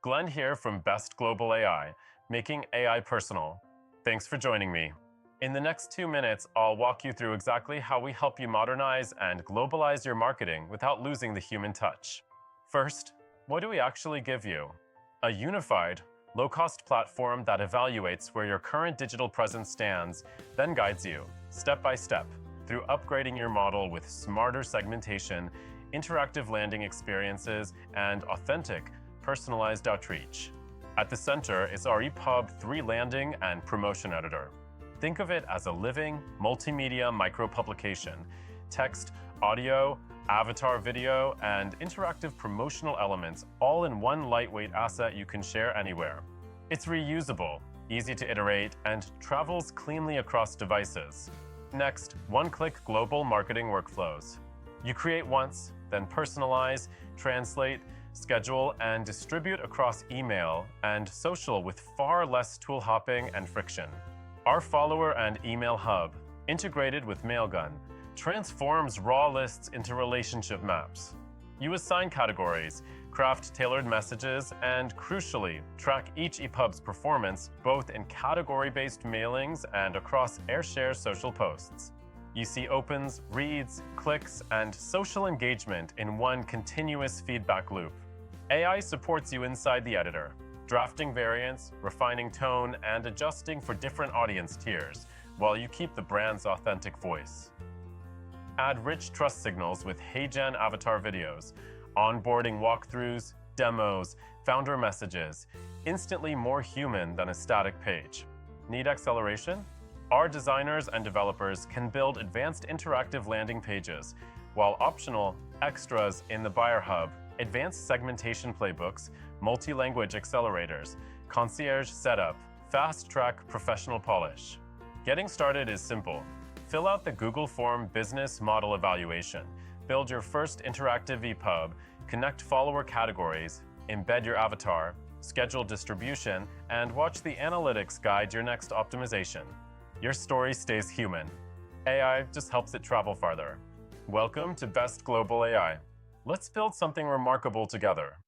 Glenn here from Best Global AI, making AI personal. Thanks for joining me. In the next 2 minutes, I'll walk you through exactly how we help you modernize and globalize your marketing without losing the human touch. First, what do we actually give you? A unified, low-cost platform that evaluates where your current digital presence stands, then guides you, step by step, through upgrading your model with smarter segmentation, interactive landing experiences, and authentic, personalized outreach. At the center is our EPUB 3 landing and promotion editor. Think of it as a living, multimedia micro-publication, text, audio, avatar video, and interactive promotional elements all in one lightweight asset you can share anywhere. It's reusable, easy to iterate, and travels cleanly across devices. Next, one-click global marketing workflows. You create once, then personalize, translate, schedule, and distribute across email and social with far less tool hopping and friction. Our follower and email hub, integrated with Mailgun, transforms raw lists into relationship maps. You assign categories, craft tailored messages, and crucially, track each EPUB's performance both in category-based mailings and across AirShare social posts. You see opens, reads, clicks, and social engagement in one continuous feedback loop. AI supports you inside the editor, drafting variants, refining tone, and adjusting for different audience tiers, while you keep the brand's authentic voice. Add rich trust signals with HeyGen avatar videos, onboarding walkthroughs, demos, founder messages, instantly more human than a static page. Need acceleration? Our designers and developers can build advanced interactive landing pages, while optional extras in the Buyer Hub, advanced segmentation playbooks, multi-language accelerators, concierge setup, fast-track professional polish. Getting started is simple. Fill out the Google Form business model evaluation, build your first interactive EPUB, connect follower categories, embed your avatar, schedule distribution, and watch the analytics guide your next optimization. Your story stays human. AI just helps it travel farther. Welcome to Best Global AI. Let's build something remarkable together.